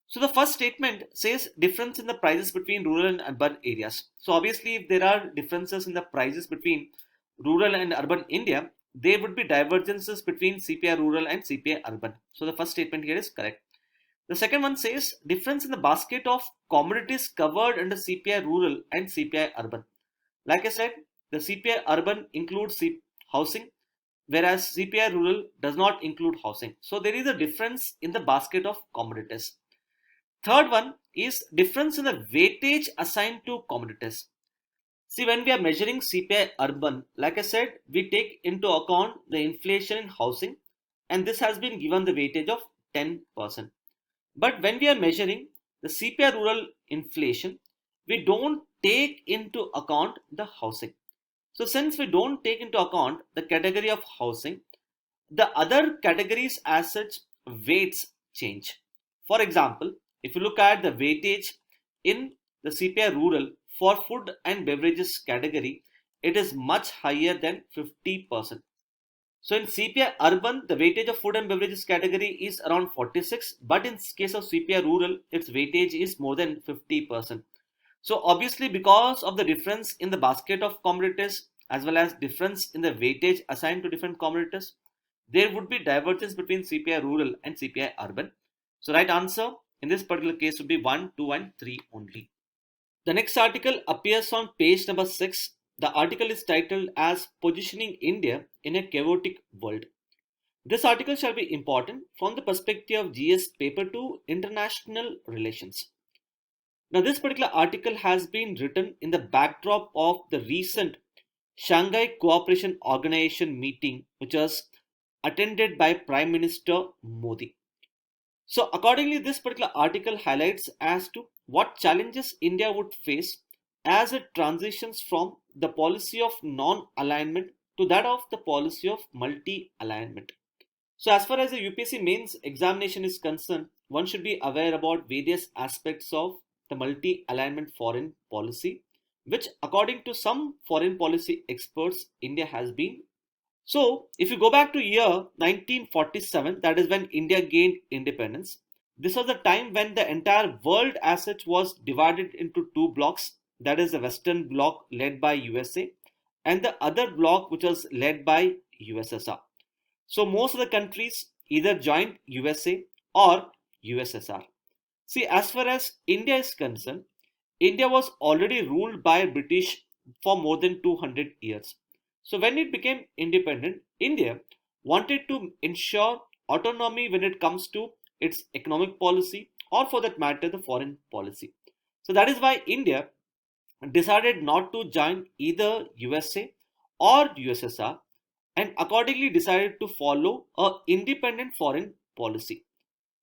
So the first statement says difference in the prices between rural and urban areas. So obviously, if there are differences in the prices between rural and urban India, there would be divergences between CPI rural and CPI urban. So the first statement here is correct. The second one says difference in the basket of commodities covered under CPI rural and CPI urban. Like I said, the CPI urban includes housing, whereas CPI rural does not include housing. So there is a difference in the basket of commodities. Third one is difference in the weightage assigned to commodities. See, when we are measuring CPI urban, like I said, we take into account the inflation in housing, and this has been given the weightage of 10%. But when we are measuring the CPI rural inflation, we don't take into account the housing. So since we don't take into account the category of housing, the other categories as such weights change. For example, if you look at the weightage in the CPI rural for food and beverages category, it is much higher than 50%. So in CPI urban, the weightage of food and beverages category is around 46, but in case of CPI rural, its weightage is more than 50%. So obviously, because of the difference in the basket of commodities as well as difference in the weightage assigned to different commodities, there would be divergence between CPI rural and CPI urban. So right answer in this particular case would be 1, 2 and 3 only. The next article appears on page number 6. The article is titled as Positioning India in a Chaotic World. This article shall be important from the perspective of GS Paper 2 International Relations. Now, this particular article has been written in the backdrop of the recent Shanghai Cooperation Organization meeting, which was attended by Prime Minister Modi. So accordingly, this particular article highlights as to what challenges India would face as it transitions from the policy of non-alignment to that of the policy of multi-alignment. So as far as the UPSC mains examination is concerned, one should be aware about various aspects of the multi-alignment foreign policy, which according to some foreign policy experts, India has been. So if you go back to year 1947, that is when India gained independence. This was the time when the entire world as such was divided into two blocks, that is the Western bloc led by USA and the other bloc which was led by USSR. So most of the countries either joined USA or USSR. See, as far as India is concerned, India was already ruled by British for more than 200 years. So when it became independent, India wanted to ensure autonomy when it comes to its economic policy or for that matter the foreign policy. So that is why India decided not to join either USA or USSR and accordingly decided to follow a independent foreign policy.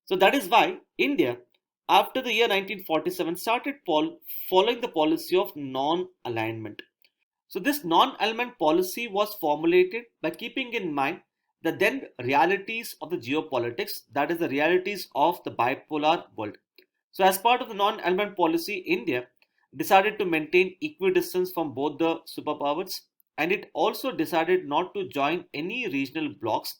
So that is why India after the year 1947 started following the policy of non-alignment. So this non-alignment policy was formulated by keeping in mind the then realities of the geopolitics, that is the realities of the bipolar world. So as part of the non-alignment policy, India decided to maintain equidistance from both the superpowers, and it also decided not to join any regional blocs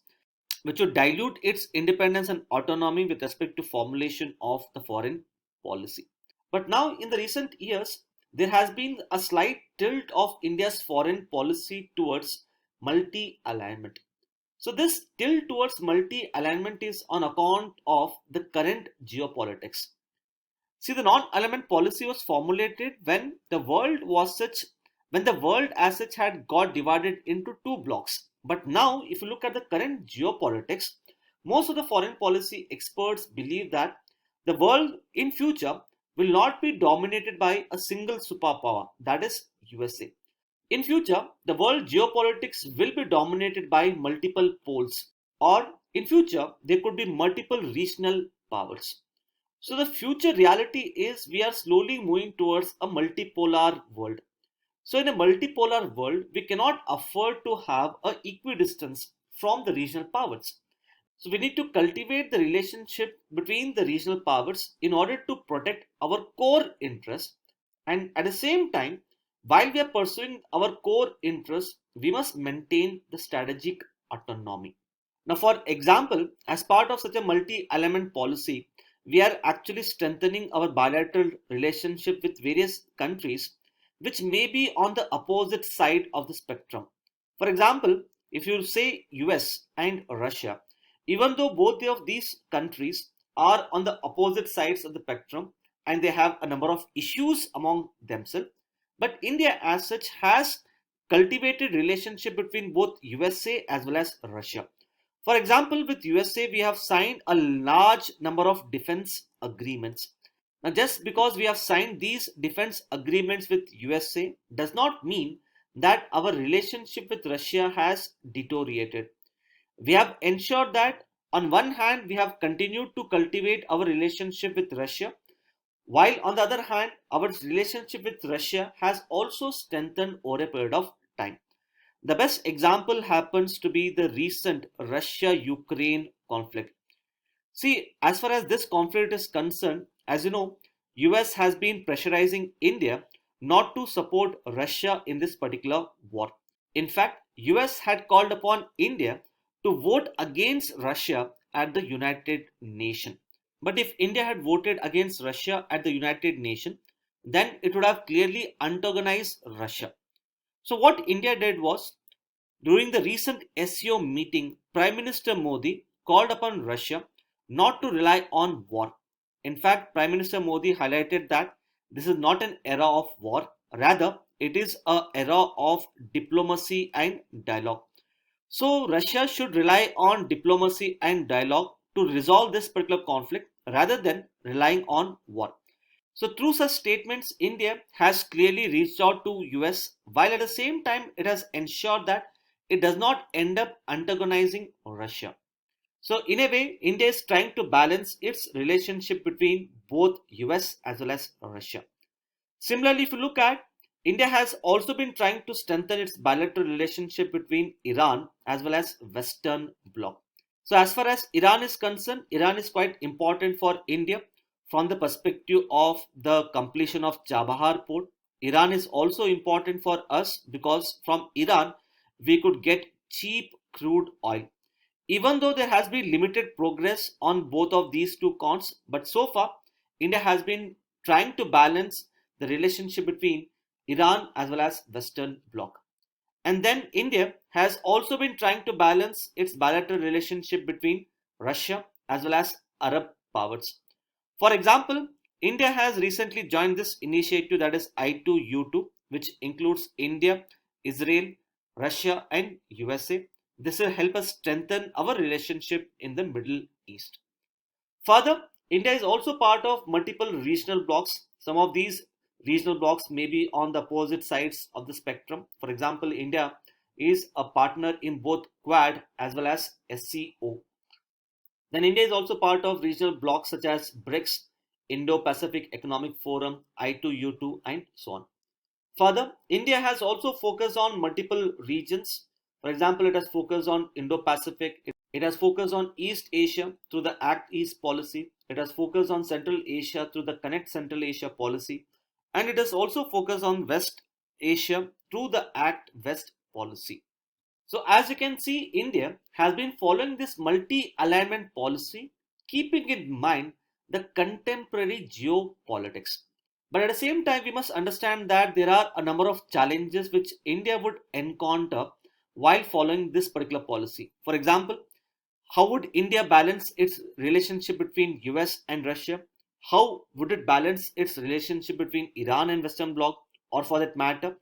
which would dilute its independence and autonomy with respect to formulation of the foreign policy. But now in the recent years, there has been a slight tilt of India's foreign policy towards multi-alignment. So this tilt towards multi-alignment is on account of the current geopolitics. See, the non-alignment policy was formulated when the world as such had got divided into two blocks. But now, if you look at the current geopolitics, most of the foreign policy experts believe that the world in future will not be dominated by a single superpower, that is USA. In future, the world geopolitics will be dominated by multiple poles, or in future, there could be multiple regional powers. So the future reality is we are slowly moving towards a multipolar world. So in a multipolar world, we cannot afford to have a equidistance from the regional powers. So we need to cultivate the relationship between the regional powers in order to protect our core interests. And at the same time, while we are pursuing our core interests, we must maintain the strategic autonomy. Now, for example, as part of such a multi-element policy, we are actually strengthening our bilateral relationship with various countries which may be on the opposite side of the spectrum. For example, if you say US and Russia, even though both of these countries are on the opposite sides of the spectrum and they have a number of issues among themselves, but India as such has cultivated relationship between both USA as well as Russia. For example, with USA, we have signed a large number of defense agreements. Now, just because we have signed these defense agreements with USA does not mean that our relationship with Russia has deteriorated. We have ensured that on one hand, we have continued to cultivate our relationship with Russia, while on the other hand, our relationship with Russia has also strengthened over a period of time. The best example happens to be the recent Russia-Ukraine conflict. See, as far as this conflict is concerned, as you know, US has been pressurizing India not to support Russia in this particular war. In fact, US had called upon India to vote against Russia at the United Nations. But if India had voted against Russia at the United Nations, then it would have clearly antagonized Russia. So what India did was, during the recent SEO meeting, Prime Minister Modi called upon Russia not to rely on war. In fact, Prime Minister Modi highlighted that this is not an era of war, rather, it is an era of diplomacy and dialogue. So, Russia should rely on diplomacy and dialogue to resolve this particular conflict rather than relying on war. So through such statements, India has clearly reached out to US, while at the same time it has ensured that it does not end up antagonizing Russia. So in a way, India is trying to balance its relationship between both US as well as Russia. Similarly, if you look at, India has also been trying to strengthen its bilateral relationship between Iran as well as Western Bloc. So as far as Iran is concerned, Iran is quite important for India from the perspective of the completion of Chabahar port. Iran is also important for us because from Iran we could get cheap crude oil. Even though there has been limited progress on both of these two counts, but so far India has been trying to balance the relationship between Iran as well as Western Bloc. And then India has also been trying to balance its bilateral relationship between Russia as well as Arab powers. For example, India has recently joined this initiative that is I2U2, which includes India, Israel, Russia, and USA. This will help us strengthen our relationship in the Middle East. Further, India is also part of multiple regional blocs. Some of these regional blocs may be on the opposite sides of the spectrum. For example, India is a partner in both Quad as well as SCO. Then India is also part of regional blocs such as BRICS, Indo-Pacific Economic Forum, I2U2, and so on. Further, India has also focused on multiple regions. For example, it has focused on Indo-Pacific. It has focused on East Asia through the Act East policy. It has focused on Central Asia through the Connect Central Asia policy. And it has also focused on West Asia through the Act West policy. So as you can see, India has been following this multi-alignment policy, keeping in mind the contemporary geopolitics. But at the same time, we must understand that there are a number of challenges which India would encounter while following this particular policy. For example, how would India balance its relationship between US and Russia? How would it balance its relationship between Iran and Western Bloc, or for that matter,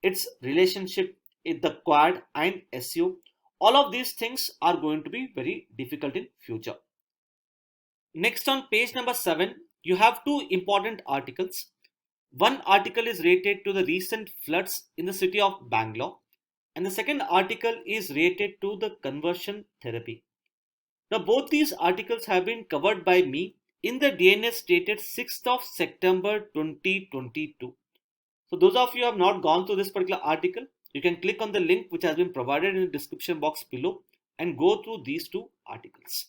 its relationship in the Quad and SU? All of these things are going to be very difficult in future. Next, on page number 7, you have two important articles. One article is related to the recent floods in the city of Bangalore, and the second article is related to the conversion therapy. Now, both these articles have been covered by me in the DNS dated 6th of September 2022. So, those of you who have not gone through this particular article, you can click on the link which has been provided in the description box below and go through these two articles.